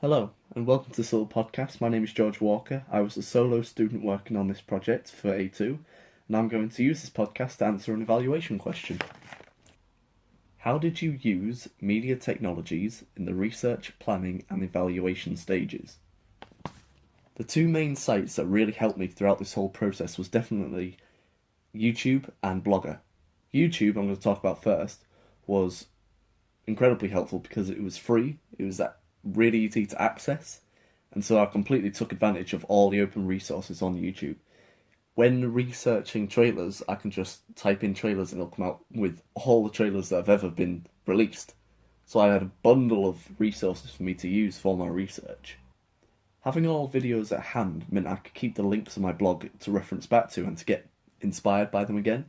Hello, and welcome to this little podcast. My name is George Walker. I was a solo student working on this project for A2, and I'm going to use this podcast to answer an evaluation question. How did you use media technologies in the research, planning, and evaluation stages? The two main sites that really helped me throughout this whole process was definitely YouTube and Blogger. YouTube, I'm going to talk about first, was incredibly helpful because it was free. It was really easy to access, and so I completely took advantage of all the open resources on YouTube. When researching trailers, I can just type in trailers and it'll come out with all the trailers that have ever been released. So I had a bundle of resources for me to use for my research. Having all videos at hand meant I could keep the links on my blog to reference back to and to get inspired by them again.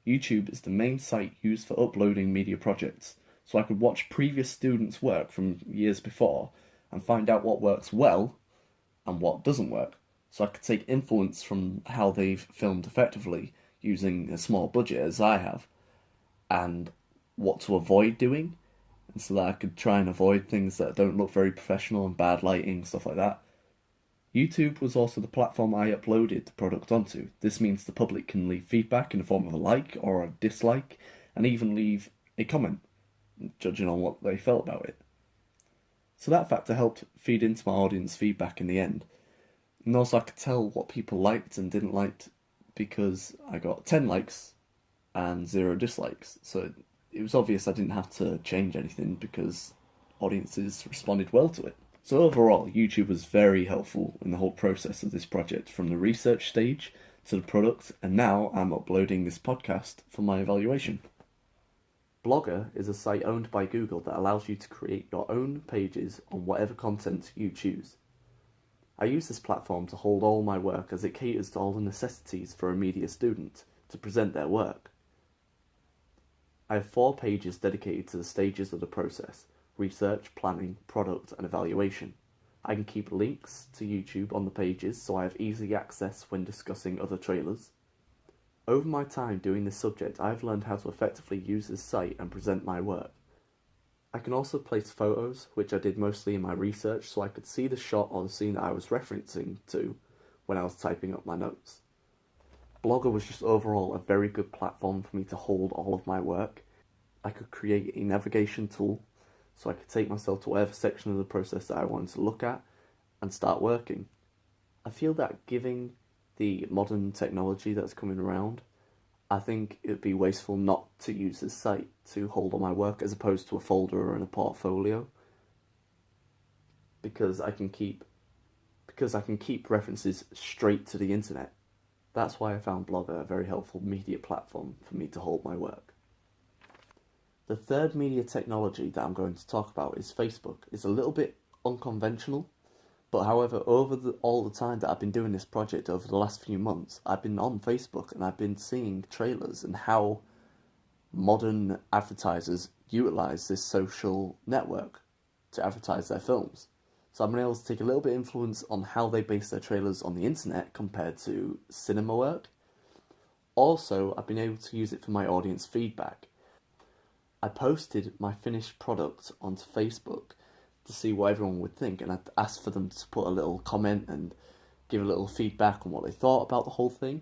YouTube is the main site used for uploading media projects, so I could watch previous students' work from years before and find out what works well and what doesn't work. So I could take influence from how they've filmed effectively using a small budget as I have, and what to avoid doing, and so that I could try and avoid things that don't look very professional and bad lighting, stuff like that. YouTube was also the platform I uploaded the product onto. This means the public can leave feedback in the form of a like or a dislike, and even leave a comment, judging on what they felt about it. So that factor helped feed into my audience feedback in the end. And also I could tell what people liked and didn't like because I got 10 likes and 0 dislikes. So it was obvious I didn't have to change anything because audiences responded well to it. So overall, YouTube was very helpful in the whole process of this project, from the research stage to the product, and now I'm uploading this podcast for my evaluation. Blogger is a site owned by Google that allows you to create your own pages on whatever content you choose. I use this platform to hold all my work as it caters to all the necessities for a media student to present their work. I have 4 pages dedicated to the stages of the process: research, planning, product, and evaluation. I can keep links to YouTube on the pages so I have easy access when discussing other trailers. Over my time doing this subject, I've learned how to effectively use this site and present my work. I can also place photos, which I did mostly in my research, so I could see the shot or the scene that I was referencing to when I was typing up my notes. Blogger was just overall a very good platform for me to hold all of my work. I could create a navigation tool so I could take myself to whatever section of the process that I wanted to look at and start working. I feel that given the modern technology that's coming around, I think it would be wasteful not to use this site to hold all my work as opposed to a folder or in a portfolio, because I can keep references straight to the internet. That's why I found Blogger a very helpful media platform for me to hold my work. The third media technology that I'm going to talk about is Facebook. It's a little bit unconventional, but however, all the time that I've been doing this project over the last few months, I've been on Facebook and I've been seeing trailers and how modern advertisers utilise this social network to advertise their films. So I've been able to take a little bit of influence on how they base their trailers on the internet compared to cinema work. Also, I've been able to use it for my audience feedback. I posted my finished product onto Facebook to see what everyone would think, and I asked for them to put a little comment and give a little feedback on what they thought about the whole thing,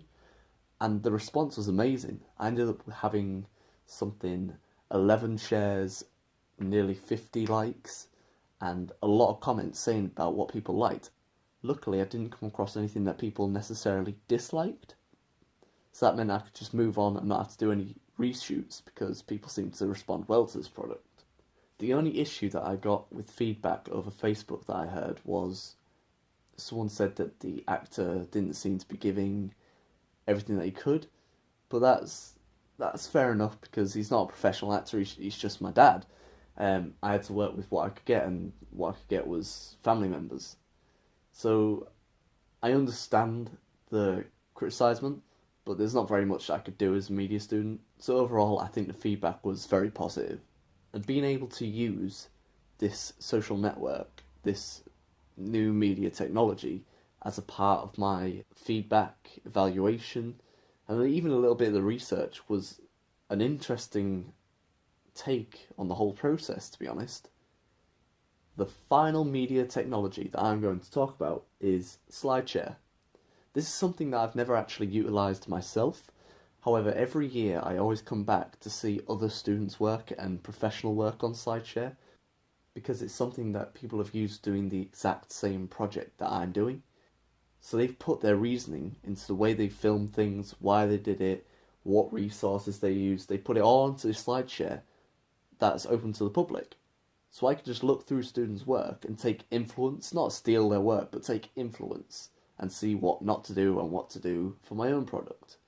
and the response was amazing. I ended up having something 11 shares, nearly 50 likes, and a lot of comments saying about what people liked. Luckily, I didn't come across anything that people necessarily disliked, so that meant I could just move on and not have to do any reshoots because people seemed to respond well to this product. The only issue that I got with feedback over Facebook that I heard was someone said that the actor didn't seem to be giving everything that he could, but that's fair enough because he's not a professional actor, he's just my dad. I had to work with what I could get, and what I could get was family members. So I understand the criticism, but there's not very much I could do as a media student. So overall, I think the feedback was very positive. And being able to use this social network, this new media technology, as a part of my feedback, evaluation, and even a little bit of the research was an interesting take on the whole process, to be honest. The final media technology that I'm going to talk about is SlideShare. This is something that I've never actually utilised myself. However, every year I always come back to see other students' work and professional work on SlideShare because it's something that people have used doing the exact same project that I'm doing. So they've put their reasoning into the way they filmed things, why they did it, what resources they used. They put it all into SlideShare that's open to the public. So I can just look through students' work and take influence, not steal their work, but take influence and see what not to do and what to do for my own product.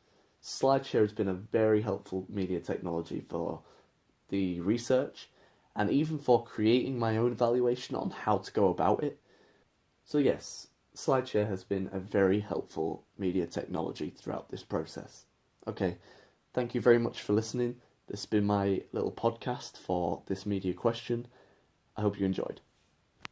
SlideShare has been a very helpful media technology for the research and even for creating my own evaluation on how to go about it. So yes, SlideShare has been a very helpful media technology throughout this process. Okay, thank you very much for listening. This has been my little podcast for this media question. I hope you enjoyed.